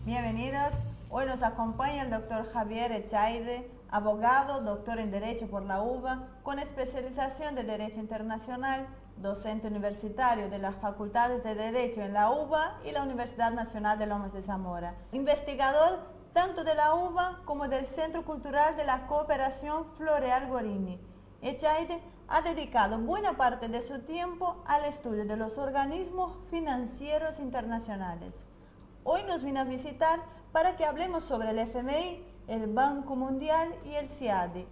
Bienvenidos. Hoy nos acompaña el doctor Javier Echaide, abogado, doctor en Derecho por la UBA, con especialización de Derecho Internacional, docente universitario de las Facultades de Derecho en la UBA y la Universidad Nacional de Lomas de Zamora. Investigador tanto de la UBA como del Centro Cultural de la Cooperación Floreal Gorini. Echaide ha dedicado buena parte de su tiempo al estudio de los organismos financieros internacionales. Hoy nos vino a visitar para que hablemos sobre el FMI, el Banco Mundial y el CIADI,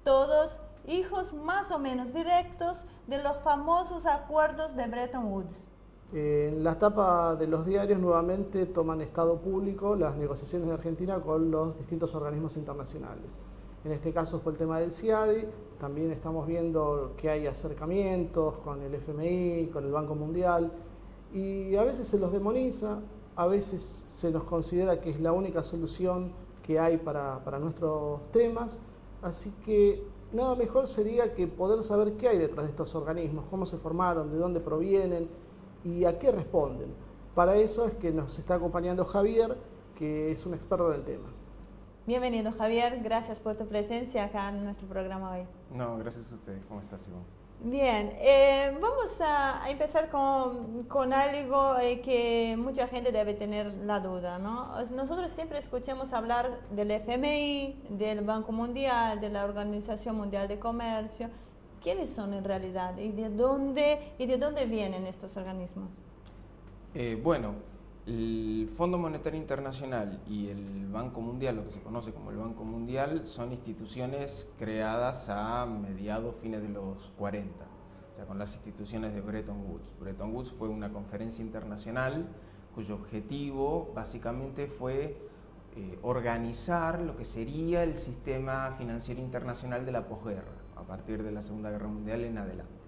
todos hijos más o menos directos de los famosos acuerdos de Bretton Woods. En la tapa de los diarios nuevamente toman estado público las negociaciones de Argentina con los distintos organismos internacionales. En este caso fue el tema del CIADI, también estamos viendo que hay acercamientos con el FMI, con el Banco Mundial, y a veces se los demoniza, a veces se nos considera que es la única solución que hay para nuestros temas, así que nada mejor sería que poder saber qué hay detrás de estos organismos, cómo se formaron, de dónde provienen y a qué responden. Para eso es que nos está acompañando Javier, que es un experto del tema. Bienvenido Javier, gracias por tu presencia acá en nuestro programa hoy. No, gracias a ustedes. ¿Cómo estás, Iván? Bien, vamos a empezar con algo que mucha gente debe tener la duda, ¿no? Nosotros siempre escuchamos hablar del FMI, del Banco Mundial, de la Organización Mundial de Comercio. ¿Quiénes son en realidad y de dónde vienen estos organismos? Bueno, el Fondo Monetario Internacional y el Banco Mundial, lo que se conoce como el Banco Mundial, son instituciones creadas a mediados, fines de los 40, o sea, con las instituciones de Bretton Woods. Bretton Woods fue una conferencia internacional cuyo objetivo básicamente fue organizar lo que sería el sistema financiero internacional de la posguerra, a partir de la Segunda Guerra Mundial en adelante.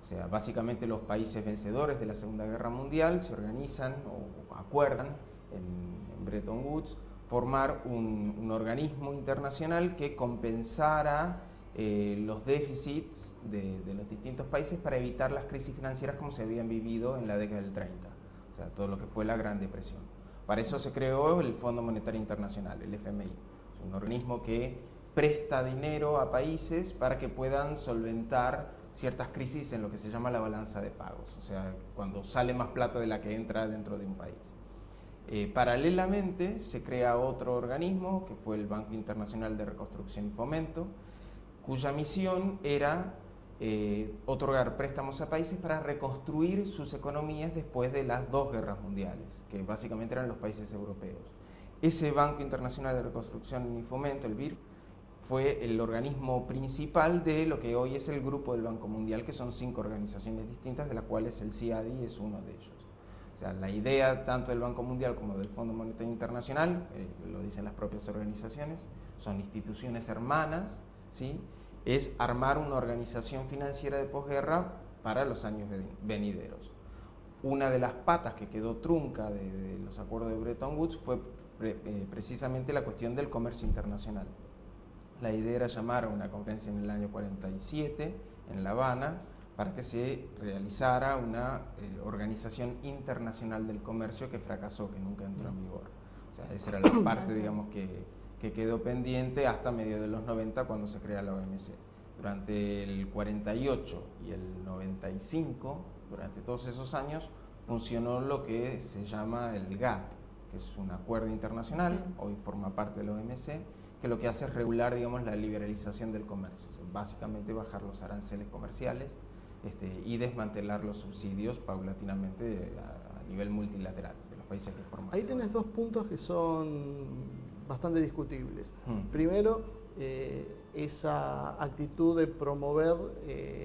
O sea, básicamente los países vencedores de la Segunda Guerra Mundial se organizan o acuerdan en Bretton Woods formar un organismo internacional que compensara los déficits de los distintos países para evitar las crisis financieras como se habían vivido en la década del 30, o sea, todo lo que fue la Gran Depresión. Para eso se creó el Fondo Monetario Internacional, el FMI, es un organismo que presta dinero a países para que puedan solventar ciertas crisis en lo que se llama la balanza de pagos, o sea, cuando sale más plata de la que entra dentro de un país. Paralelamente se crea otro organismo, que fue el Banco Internacional de Reconstrucción y Fomento, cuya misión era otorgar préstamos a países para reconstruir sus economías después de las dos guerras mundiales, que básicamente eran los países europeos. Ese Banco Internacional de Reconstrucción y Fomento, el BIRF, fue el organismo principal de lo que hoy es el Grupo del Banco Mundial, que son 5 organizaciones distintas, de las cuales el CIADI es uno de ellos. O sea, la idea tanto del Banco Mundial como del Fondo Monetario Internacional, lo dicen las propias organizaciones, son instituciones hermanas, ¿sí? Es armar una organización financiera de posguerra para los años venideros. Una de las patas que quedó trunca de los acuerdos de Bretton Woods fue precisamente la cuestión del comercio internacional. La idea era llamar a una conferencia en el año 47 en La Habana para que se realizara una organización internacional del comercio que fracasó, que nunca entró en vigor. O sea, esa era la parte, digamos, que quedó pendiente hasta medio de los 90 cuando se crea la OMC. Durante el 48 y el 95, durante todos esos años, funcionó lo que se llama el GATT, que es un acuerdo internacional, hoy forma parte de la OMC, que lo que hace es regular, digamos, la liberalización del comercio, o sea, básicamente bajar los aranceles comerciales y desmantelar los subsidios paulatinamente a nivel multilateral de los países que forman. Ahí tenés dos puntos que son bastante discutibles. Primero, esa actitud de promover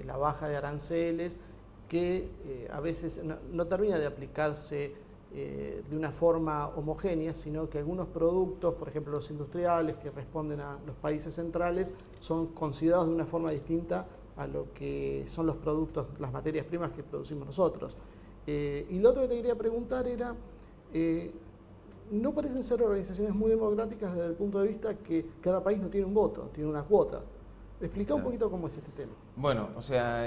la baja de aranceles que a veces no termina de aplicarse de una forma homogénea, sino que algunos productos, por ejemplo los industriales que responden a los países centrales, son considerados de una forma distinta a lo que son los productos, las materias primas que producimos nosotros. Y lo otro que te quería preguntar era, no parecen ser organizaciones muy democráticas desde el punto de vista que cada país no tiene un voto, tiene una cuota. Explica un poquito cómo es este tema. Bueno, o sea,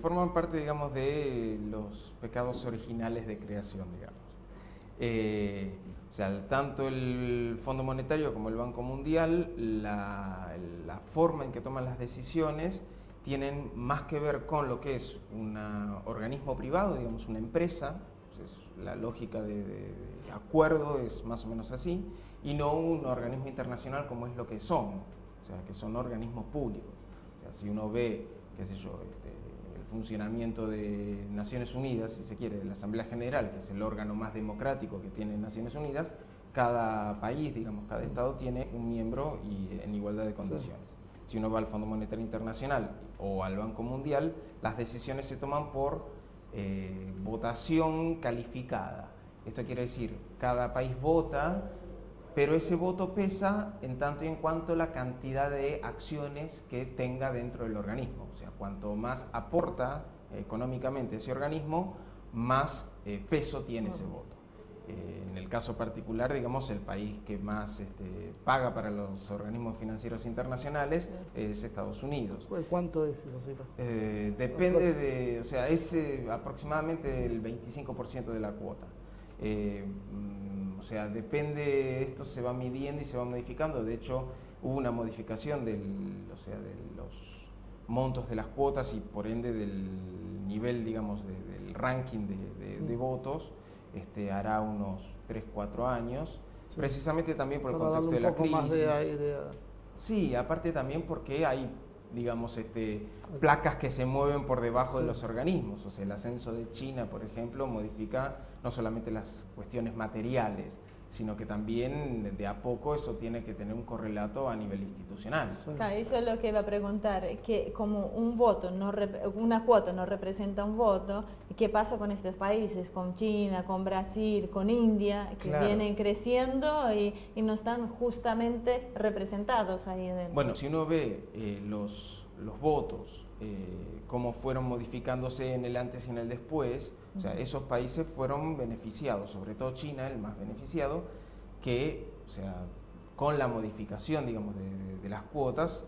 forman parte, digamos, de los pecados originales de creación, digamos. O sea, tanto el Fondo Monetario como el Banco Mundial, la forma en que toman las decisiones tienen más que ver con lo que es un organismo privado, digamos una empresa, pues la lógica de acuerdo es más o menos así, y no un organismo internacional como es lo que son, o sea, que son organismos públicos. O sea, si uno ve, qué sé yo, el funcionamiento de Naciones Unidas, si se quiere, de la Asamblea General, que es el órgano más democrático que tiene Naciones Unidas, cada país, digamos, cada estado tiene un miembro y en igualdad de condiciones. Sí. Si uno va al Fondo Monetario Internacional o al Banco Mundial, las decisiones se toman por votación calificada. Esto quiere decir, cada país vota, pero ese voto pesa en tanto y en cuanto la cantidad de acciones que tenga dentro del organismo. O sea, cuanto más aporta económicamente ese organismo, más peso tiene ese voto. En el caso particular, digamos, el país que más paga para los organismos financieros internacionales es Estados Unidos. ¿Cuánto es esa cifra? Depende de, o sea, es aproximadamente el 25% de la cuota. O sea, depende, esto se va midiendo y se va modificando. De hecho, hubo una modificación de los montos de las cuotas y por ende del nivel, digamos, del ranking de votos, hará unos 3-4 años, sí. Precisamente también por el contexto de la crisis. Más de aire a... Sí, aparte también porque hay, digamos, placas que se mueven por debajo de los organismos. O sea, el ascenso de China, por ejemplo, modifica no solamente las cuestiones materiales, sino que también de a poco eso tiene que tener un correlato a nivel institucional. Claro, eso es lo que iba a preguntar, que como un voto, una cuota no representa un voto, ¿qué pasa con estos países, con China, con Brasil, con India, que claro, vienen creciendo y no están justamente representados ahí dentro? Bueno, si uno ve los votos, cómo fueron modificándose en el antes y en el después, o sea, esos países fueron beneficiados, sobre todo China, el más beneficiado, que, o sea, con la modificación, digamos, de las cuotas,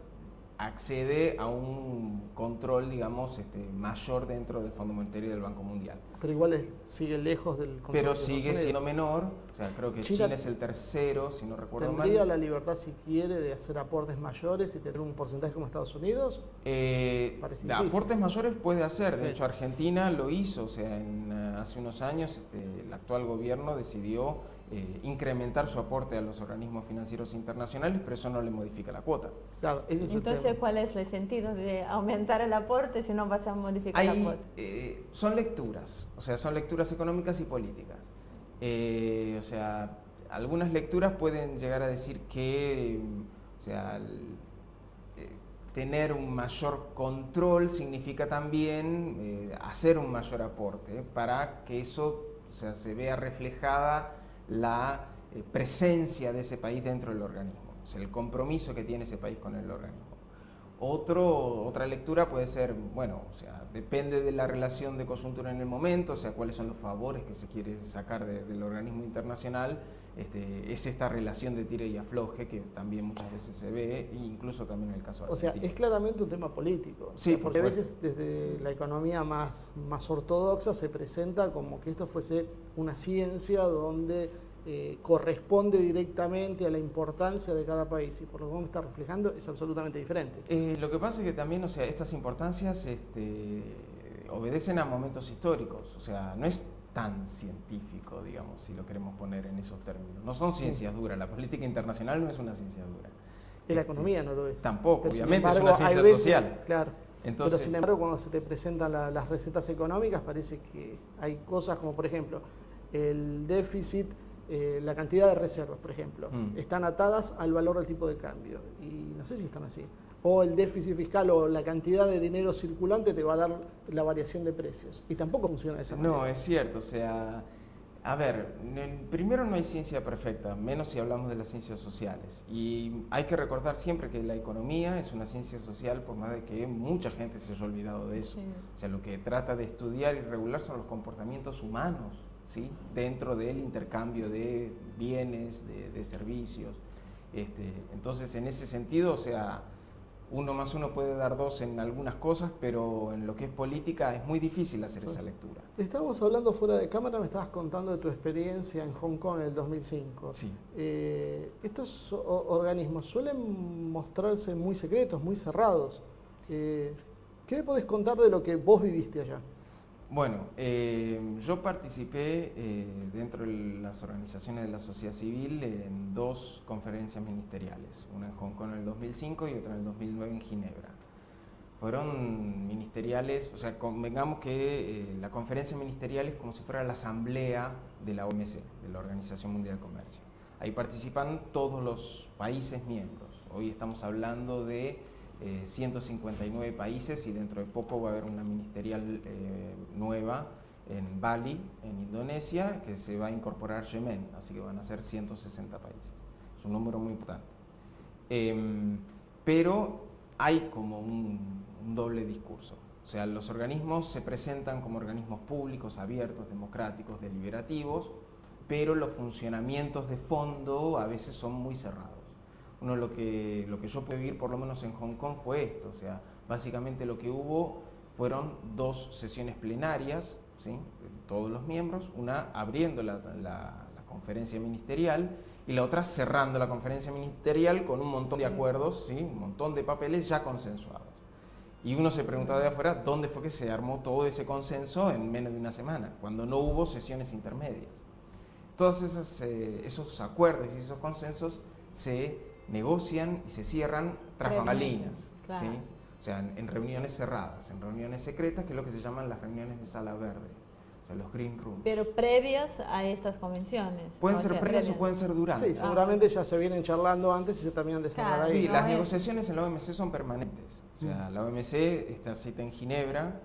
accede a un control, digamos, mayor dentro del Fondo Monetario y del Banco Mundial. Pero igual sigue lejos del control. Pero sigue siendo menor, o sea, creo que China es el tercero, si no recuerdo mal. ¿Tendría la libertad, si quiere, de hacer aportes mayores y tener un porcentaje como Estados Unidos? Aportes mayores puede hacer, de hecho Argentina lo hizo, o sea, hace unos años el actual gobierno decidió incrementar su aporte a los organismos financieros internacionales, pero eso no le modifica la cuota. Claro, ese es entonces, el tema. ¿cuál es el sentido de aumentar el aporte si no vas a modificar la cuota? Son lecturas, o sea, son lecturas económicas y políticas. O sea, algunas lecturas pueden llegar a decir que, o sea, tener un mayor control significa también hacer un mayor aporte para que eso, o sea, se vea reflejada la presencia de ese país dentro del organismo, o sea, el compromiso que tiene ese país con el organismo. Otra lectura puede ser, bueno, o sea, depende de la relación de coyuntura en el momento, o sea, cuáles son los favores que se quiere sacar del organismo internacional, es esta relación de tira y afloje que también muchas veces se ve, incluso también en el caso argentino. O sea, es claramente un tema político, sí, porque a veces desde la economía más ortodoxa se presenta como que esto fuese una ciencia donde corresponde directamente a la importancia de cada país, y por lo que me está reflejando es absolutamente diferente. Lo que pasa es que también, o sea, estas importancias obedecen a momentos históricos, o sea, no es tan científico, digamos, si lo queremos poner en esos términos. No son ciencias duras, la política internacional no es una ciencia dura. Y la economía no lo es. Tampoco, pero obviamente embargo, es una ciencia social. Claro. Entonces, pero sin embargo, cuando se te presentan las recetas económicas, parece que hay cosas como, por ejemplo, el déficit, la cantidad de reservas, por ejemplo, están atadas al valor del tipo de cambio. Y no sé si están así. O el déficit fiscal o la cantidad de dinero circulante te va a dar la variación de precios. Y tampoco funciona de esa manera. No, es cierto. O sea, a ver, primero no hay ciencia perfecta, menos si hablamos de las ciencias sociales. Y hay que recordar siempre que la economía es una ciencia social, por más de que mucha gente se haya olvidado de eso. Sí. O sea, lo que trata de estudiar y regular son los comportamientos humanos, ¿sí? Dentro del intercambio de bienes, de servicios. Entonces, en ese sentido, o sea, 1 más 1 puede dar 2 en algunas cosas, pero en lo que es política es muy difícil hacer esa lectura. Estábamos hablando fuera de cámara, me estabas contando de tu experiencia en Hong Kong en el 2005. Sí. Estos organismos suelen mostrarse muy secretos, muy cerrados. ¿Qué me podés contar de lo que vos viviste allá? Bueno, yo participé dentro de las organizaciones de la sociedad civil en 2 conferencias ministeriales, una en Hong Kong en el 2005 y otra en el 2009 en Ginebra. Fueron ministeriales, o sea, convengamos que la conferencia ministerial es como si fuera la asamblea de la OMC, de la Organización Mundial del Comercio. Ahí participan todos los países miembros. Hoy estamos hablando de 159 países y dentro de poco va a haber una ministerial nueva en Bali, en Indonesia, que se va a incorporar Yemen, así que van a ser 160 países. Es un número muy importante. Pero hay como un doble discurso. O sea, los organismos se presentan como organismos públicos, abiertos, democráticos, deliberativos, pero los funcionamientos de fondo a veces son muy cerrados. Uno lo que yo pude vivir, por lo menos en Hong Kong, fue esto. O sea, básicamente lo que hubo fueron 2 sesiones plenarias, ¿sí?, todos los miembros, una abriendo la conferencia ministerial y la otra cerrando la conferencia ministerial con un montón de acuerdos, ¿sí?, un montón de papeles ya consensuados. Y uno se preguntaba de afuera dónde fue que se armó todo ese consenso en menos de una semana, cuando no hubo sesiones intermedias. Todos esos acuerdos y esos consensos se negocian y se cierran tras bambalinas, claro. ¿sí? O sea, en reuniones cerradas, en reuniones secretas, que es lo que se llaman las reuniones de sala verde, o sea, los green rooms. Pero previas a estas convenciones. Pueden ser previas o pueden ser durante. Sí, seguramente ya se vienen charlando antes y se terminan de cerrar Claro, ahí. Sí, no las es... negociaciones en la OMC son permanentes. O sea, la OMC está cita en Ginebra,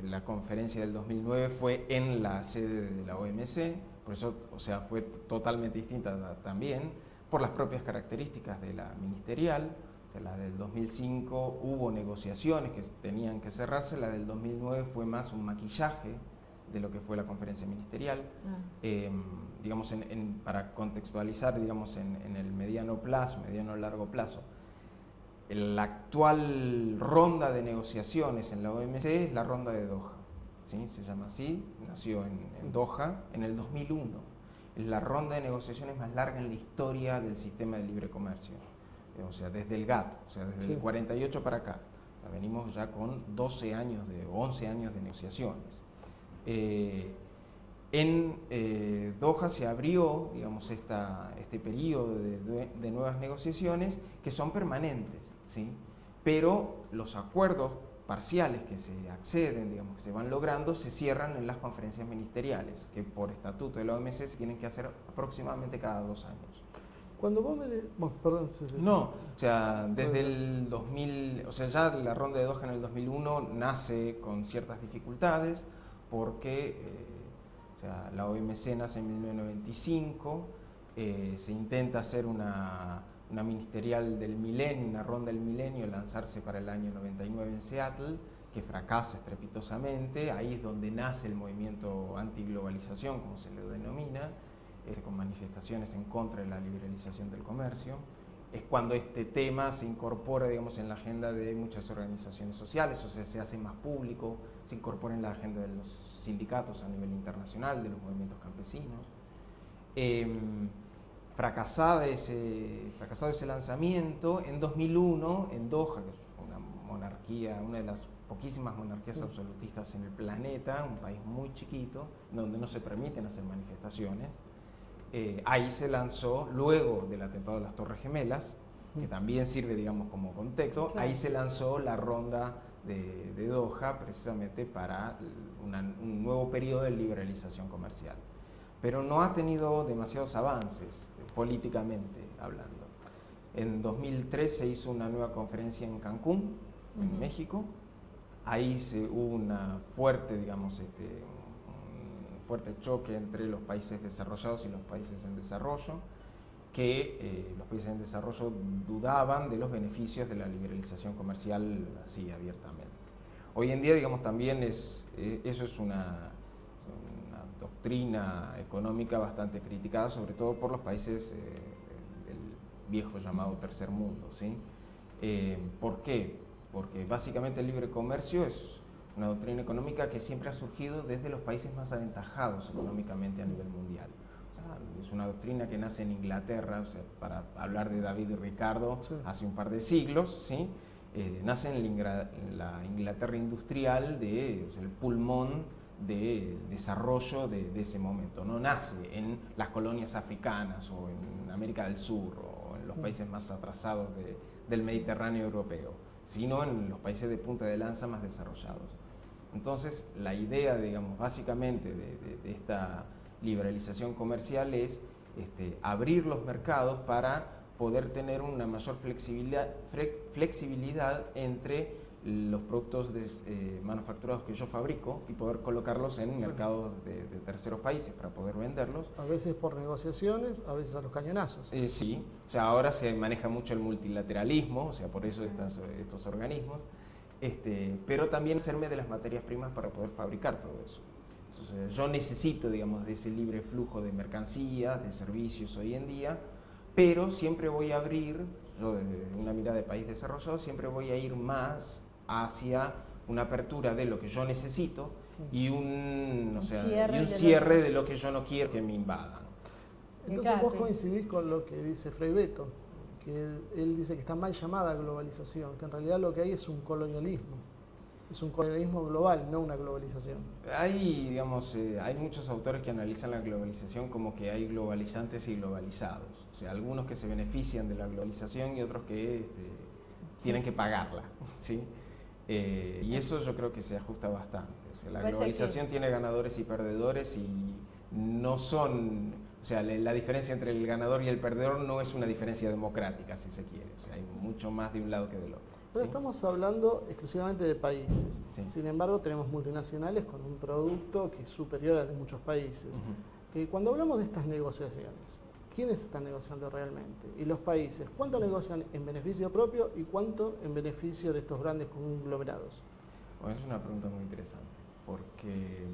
la conferencia del 2009 fue en la sede de la OMC, por eso, o sea, fue totalmente distinta también, por las propias características de la ministerial. O sea, la del 2005 hubo negociaciones que tenían que cerrarse, la del 2009 fue más un maquillaje de lo que fue la conferencia ministerial. Digamos, para contextualizar, digamos, en el mediano largo plazo, la actual ronda de negociaciones en la OMC es la ronda de Doha, ¿sí? Se llama así, nació en Doha en el 2001. Es la ronda de negociaciones más larga en la historia del sistema de libre comercio, o sea, desde el GATT, o sea, desde el 48 para acá. O sea, venimos ya con 11 años de negociaciones. En Doha se abrió, digamos, este periodo de nuevas negociaciones que son permanentes, ¿sí? Pero los acuerdos parciales que se acceden, digamos, que se van logrando, se cierran en las conferencias ministeriales, que por estatuto de la OMC se tienen que hacer aproximadamente cada 2 años. Cuando vos bueno, perdón. No, o sea, desde el 2000, o sea, ya la ronda de Doha en el 2001 nace con ciertas dificultades, porque o sea, la OMC nace en 1995, se intenta hacer una ministerial del milenio, una ronda del milenio, lanzarse para el año 99 en Seattle, que fracasa estrepitosamente. Ahí es donde nace el movimiento antiglobalización, como se le denomina, con manifestaciones en contra de la liberalización del comercio. Es cuando este tema se incorpora, digamos, en la agenda de muchas organizaciones sociales, o sea, se hace más público, se incorpora en la agenda de los sindicatos a nivel internacional, de los movimientos campesinos. Fracasado ese lanzamiento, en 2001, en Doha, que es una monarquía, una de las poquísimas monarquías absolutistas en el planeta, un país muy chiquito, donde no se permiten hacer manifestaciones, ahí se lanzó, luego del atentado de las Torres Gemelas, que también sirve, digamos, como contexto, claro. Ahí se lanzó la ronda de Doha precisamente para un nuevo periodo de liberalización comercial. Pero no ha tenido demasiados avances políticamente hablando. En 2003 se hizo una nueva conferencia en Cancún, en México. Ahí hubo una fuerte, digamos, un fuerte choque entre los países desarrollados y los países en desarrollo, que los países en desarrollo dudaban de los beneficios de la liberalización comercial así abiertamente. Hoy en día, digamos, también eso es una doctrina económica bastante criticada, sobre todo por los países del viejo llamado tercer mundo, ¿sí? ¿Por qué? Porque básicamente el libre comercio es una doctrina económica que siempre ha surgido desde los países más aventajados económicamente a nivel mundial. O sea, es una doctrina que nace en Inglaterra, o sea, para hablar de David y Ricardo, sí, hace un par de siglos, ¿sí? Nace en la Inglaterra industrial, o sea, el pulmón de desarrollo de ese momento. No nace en las colonias africanas o en América del Sur o en los países más atrasados del Mediterráneo europeo, sino en los países de punta de lanza más desarrollados. Entonces, la idea, digamos, básicamente de esta liberalización comercial es abrir los mercados para poder tener una mayor flexibilidad entre los productos manufacturados que yo fabrico y poder colocarlos en mercados de terceros países para poder venderlos. A veces por negociaciones, a veces a los cañonazos. Sí, o sea, ahora se maneja mucho el multilateralismo, o sea, por eso estos organismos, pero también hacerme de las materias primas para poder fabricar todo eso. Entonces, yo necesito, digamos, de ese libre flujo de mercancías, de servicios hoy en día, pero siempre voy a abrir, yo desde una mirada de país desarrollado, siempre voy a ir más hacia una apertura de lo que yo necesito y un cierre de lo que yo no quiero que me invadan. Entonces vos coincidís con lo que dice Frei Betto, que él dice que está mal llamada globalización, que en realidad lo que hay es un colonialismo global, no una globalización. Hay, digamos, hay muchos autores que analizan la globalización como que hay globalizantes y globalizados, o sea, algunos que se benefician de la globalización y otros que tienen que pagarla, ¿sí? Y eso yo creo que se ajusta bastante. O sea, la globalización tiene ganadores y perdedores y no son, o sea, la diferencia entre el ganador y el perdedor no es una diferencia democrática, si se quiere. O sea, hay mucho más de un lado que del otro. Pero estamos hablando exclusivamente de países. Sí. Sin embargo, tenemos multinacionales con un producto que es superior al de muchos países. Cuando hablamos de estas negociaciones, ¿quiénes están negociando realmente? Y los países, ¿cuánto negocian en beneficio propio y cuánto en beneficio de estos grandes conglomerados? Bueno, es una pregunta muy interesante, porque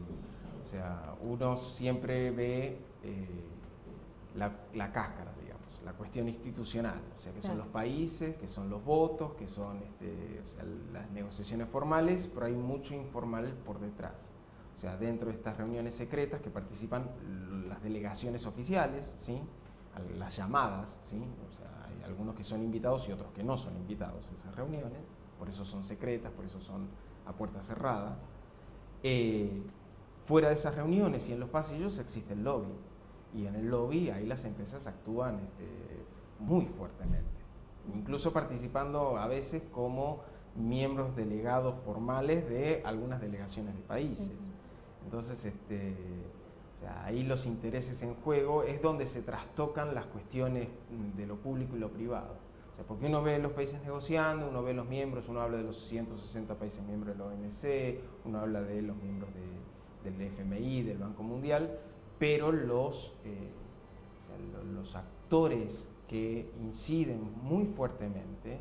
o sea, uno siempre ve la cáscara, digamos, la cuestión institucional, o sea, que son los países, que son los votos, que son o sea, las negociaciones formales, pero hay mucho informal por detrás. O sea, dentro de estas reuniones secretas que participan las delegaciones oficiales, ¿sí? Las llamadas, ¿sí? O sea, hay algunos que son invitados y otros que no son invitados a esas reuniones, por eso son secretas, por eso son a puerta cerrada. Fuera de esas reuniones y en los pasillos existe el lobby, y en el lobby ahí las empresas actúan muy fuertemente, incluso participando a veces como miembros delegados formales de algunas delegaciones de países. Entonces, o sea, ahí los intereses en juego es donde se trastocan las cuestiones de lo público y lo privado. O sea, porque uno ve los países negociando, uno ve los miembros, uno habla de los 160 países miembros de la OMC, uno habla de los miembros del FMI, del Banco Mundial, pero los actores que inciden muy fuertemente,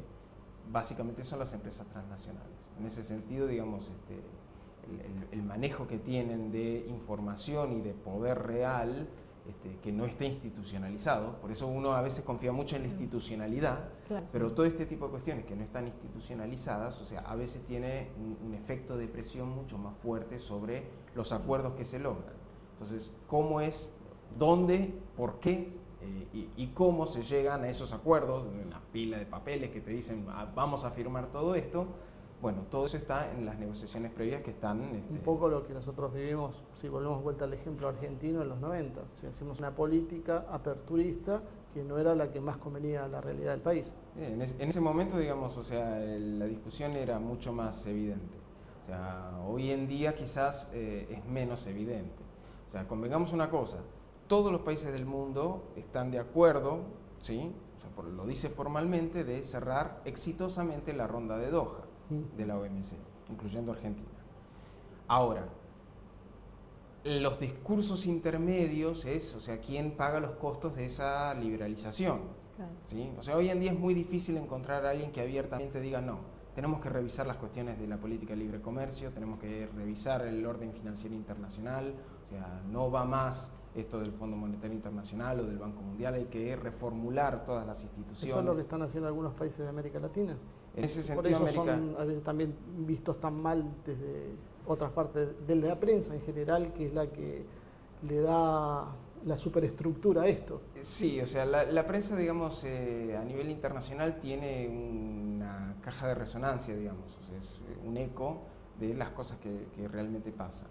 básicamente son las empresas transnacionales. En ese sentido, digamos, el manejo que tienen de información y de poder real, que no está institucionalizado, por eso uno a veces confía mucho en la institucionalidad, pero todo este tipo de cuestiones que no están institucionalizadas, o sea, a veces tiene un efecto de presión mucho más fuerte sobre los acuerdos que se logran. Entonces, ¿cómo es, dónde, por qué y cómo se llegan a esos acuerdos? Una pila de papeles que te dicen, vamos a firmar todo esto. Bueno, todo eso está en las negociaciones previas que están... Un poco lo que nosotros vivimos, si volvemos vuelta al ejemplo argentino en los 90, si hacemos una política aperturista que no era la que más convenía a la realidad del país. En ese momento, digamos, o sea, la discusión era mucho más evidente. O sea, hoy en día quizás es menos evidente. O sea, convengamos una cosa, todos los países del mundo están de acuerdo, ¿sí? O sea, lo dice formalmente, de cerrar exitosamente la ronda de Doha de la OMC, incluyendo Argentina. Ahora, los discursos intermedios es, o sea, quién paga los costos de esa liberalización. ¿Sí? O sea, hoy en día es muy difícil encontrar a alguien que abiertamente diga no, tenemos que revisar las cuestiones de la política de libre comercio, tenemos que revisar el orden financiero internacional, o sea, no va más esto del Fondo Monetario Internacional o del Banco Mundial, hay que reformular todas las instituciones. ¿Eso es lo que están haciendo algunos países de América Latina? En ese sentido, por eso América... son a veces también vistos tan mal desde otras partes de la prensa en general, que es la que le da la superestructura a esto. Sí, o sea, la prensa, digamos, a nivel internacional tiene una caja de resonancia, digamos, o sea, es un eco de las cosas que realmente pasan.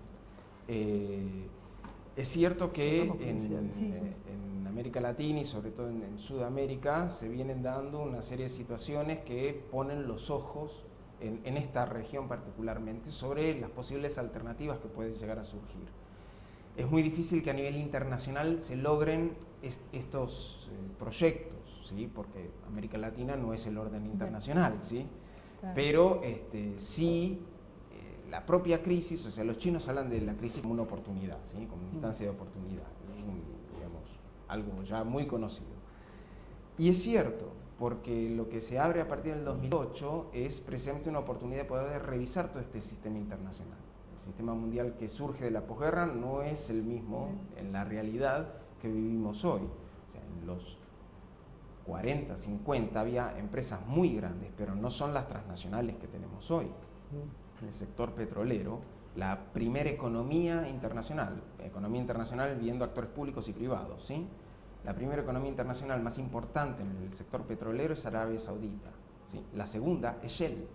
Es cierto que en América Latina y sobre todo en Sudamérica se vienen dando una serie de situaciones que ponen los ojos en esta región particularmente sobre las posibles alternativas que pueden llegar a surgir. Es muy difícil que a nivel internacional se logren estos proyectos, ¿sí? Porque América Latina no es el orden internacional, ¿sí? Claro. Pero sí, la propia crisis, o sea, los chinos hablan de la crisis como una oportunidad, ¿sí? Como una instancia de oportunidad, es digamos, algo ya muy conocido. Y es cierto, porque lo que se abre a partir del 2008 es precisamente una oportunidad de poder revisar todo este sistema internacional. El sistema mundial que surge de la posguerra no es el mismo en la realidad que vivimos hoy. O sea, en los 40, 50 había empresas muy grandes, pero no son las transnacionales que tenemos hoy. En el sector petrolero, la primera economía internacional viendo actores públicos y privados, ¿sí? La primera economía internacional más importante en el sector petrolero es Arabia Saudita, ¿sí? La segunda es Shell.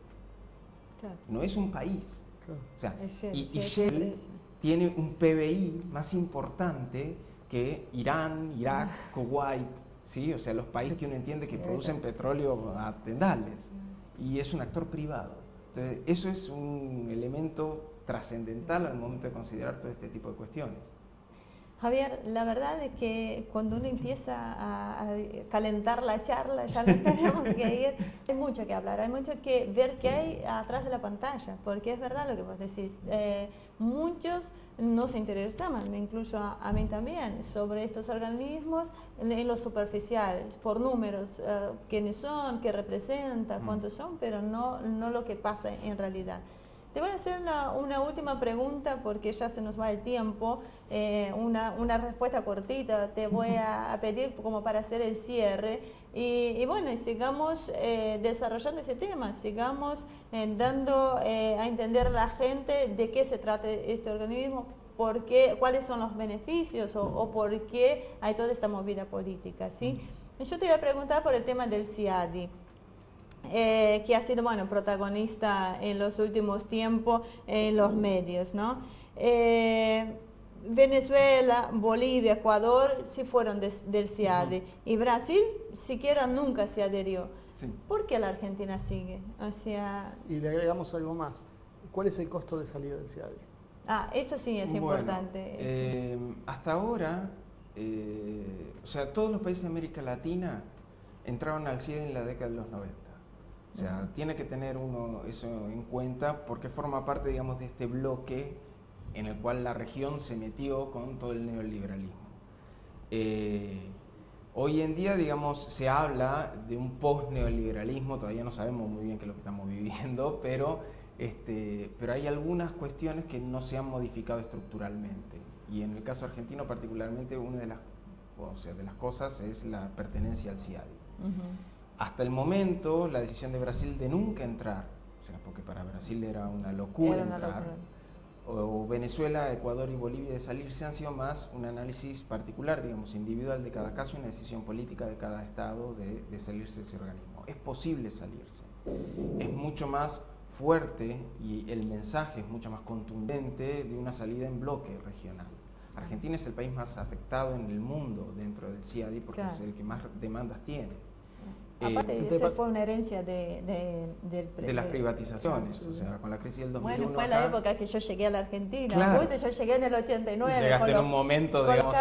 Claro. No es un país. O sea, Shell tiene un PBI más importante que Irán, Irak, Kuwait, ¿sí? O sea, los países que uno entiende que producen petróleo a tendales, y es un actor privado. Entonces, eso es un elemento trascendental al momento de considerar todo este tipo de cuestiones. Javier, la verdad es que cuando uno empieza a calentar la charla, ya nos tenemos que ir. Hay mucho que hablar, hay mucho que ver qué hay atrás de la pantalla, porque es verdad lo que vos decís. Muchos no se interesaban, me incluyo a mí también, sobre estos organismos en lo superficial, por números, quiénes son, qué representan, cuántos son, pero no lo que pasa en realidad. Te voy a hacer una última pregunta porque ya se nos va el tiempo, una respuesta cortita te voy a pedir como para hacer el cierre y bueno, y sigamos desarrollando ese tema, sigamos dando a entender a la gente de qué se trata este organismo, cuáles son los beneficios o por qué hay toda esta movida política, ¿sí? Yo te voy a preguntar por el tema del CIADI. Que ha sido, bueno, protagonista en los últimos tiempos en los medios, ¿no? Venezuela, Bolivia, Ecuador sí fueron del CIADI y Brasil siquiera nunca se adherió. Sí. ¿Por qué la Argentina sigue? O sea... Y le agregamos algo más. ¿Cuál es el costo de salir del CIADI? Eso sí es importante. Hasta ahora, o sea, todos los países de América Latina entraron al CIADI en la década de los 90. O sea, tiene que tener uno eso en cuenta porque forma parte, digamos, de este bloque en el cual la región se metió con todo el neoliberalismo. Hoy en día, digamos, se habla de un post-neoliberalismo, todavía no sabemos muy bien qué es lo que estamos viviendo, pero hay algunas cuestiones que no se han modificado estructuralmente. Y en el caso argentino particularmente, una de las cosas es la pertenencia al CIADI. Hasta el momento, la decisión de Brasil de nunca entrar, o sea, porque para Brasil era una locura entrar, o Venezuela, Ecuador y Bolivia de salirse han sido más un análisis particular, digamos, individual de cada caso y una decisión política de cada estado de salirse de ese organismo. Es posible salirse, es mucho más fuerte y el mensaje es mucho más contundente de una salida en bloque regional. Argentina es el país más afectado en el mundo dentro del CIADI porque es el que más demandas tiene. Aparte, eso fue una herencia de las privatizaciones, o sea, con la crisis del 2001. Bueno, fue la época que yo llegué a la Argentina. Claro. Yo llegué en el 89. Llegaste en un momento, digamos,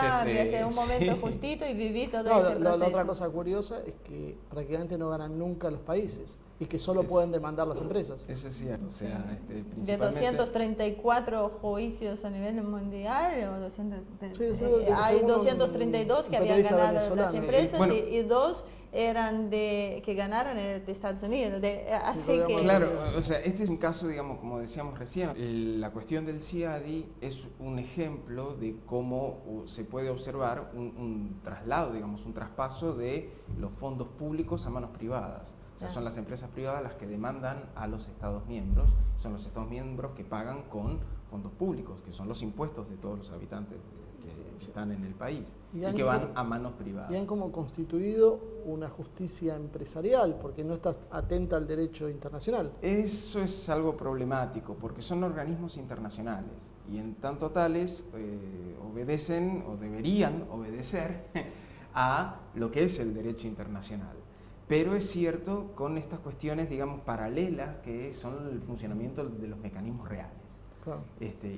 un momento justito y viví todo ese proceso. La otra cosa curiosa es que prácticamente no ganan nunca los países y que solo pueden demandar las empresas. Eso es cierto, o sea, de 234 juicios a nivel mundial, o 200, hay 232 que habían ganado las empresas y 2 eran que ganaron de Estados Unidos. Así que... Claro, o sea, este es un caso, digamos, como decíamos recién, la cuestión del CIADI es un ejemplo de cómo se puede observar un traslado, digamos, un traspaso de los fondos públicos a manos privadas. O sea, son las empresas privadas las que demandan a los Estados miembros, son los Estados miembros que pagan con fondos públicos, que son los impuestos de todos los habitantes que están en el país y que van a manos privadas. Y han como constituido una justicia empresarial, porque no está atenta al derecho internacional. Eso es algo problemático, porque son organismos internacionales y en tanto tales obedecen o deberían obedecer a lo que es el derecho internacional. Pero es cierto con estas cuestiones, digamos, paralelas que son el funcionamiento de los mecanismos reales. Claro.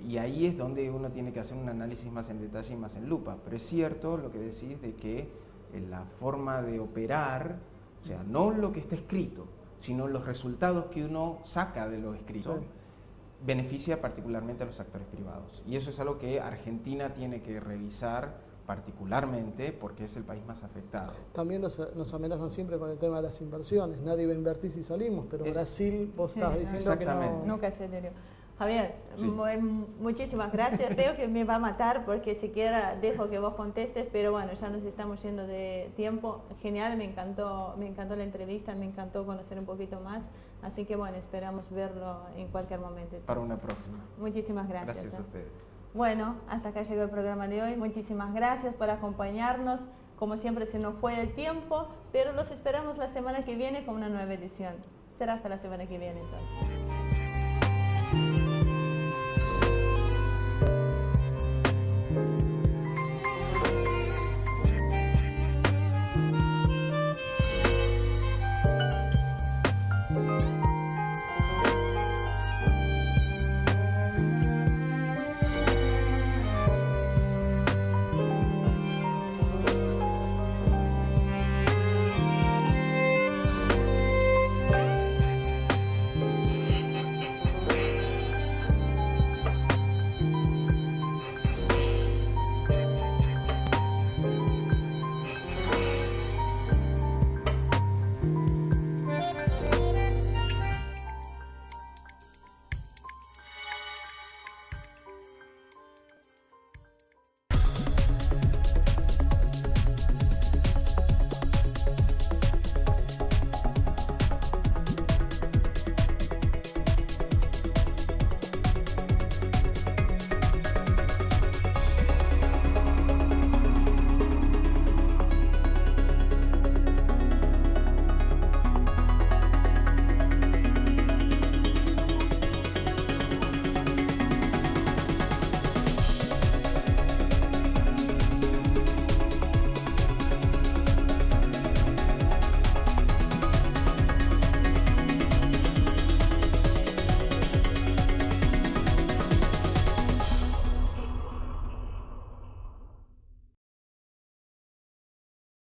Y ahí es donde uno tiene que hacer un análisis más en detalle y más en lupa. Pero es cierto lo que decís de que la forma de operar, o sea, no lo que está escrito, sino los resultados que uno saca de lo escrito, sí, beneficia particularmente a los actores privados. Y eso es algo que Argentina tiene que revisar particularmente porque es el país más afectado. También nos amenazan siempre con el tema de las inversiones. Nadie va a invertir si salimos, pero Brasil, vos estás diciendo que no... Nunca se dio. Javier, sí, muchísimas gracias. Creo que me va a matar porque siquiera dejo que vos contestes, pero bueno, ya nos estamos yendo de tiempo. Genial, me encantó la entrevista, me encantó conocer un poquito más. Así que bueno, esperamos verlo en cualquier momento. Entonces, para una próxima. Muchísimas gracias. Gracias a ustedes. Bueno, hasta acá llegó el programa de hoy. Muchísimas gracias por acompañarnos. Como siempre se nos fue el tiempo, pero los esperamos la semana que viene con una nueva edición. Será hasta la semana que viene entonces.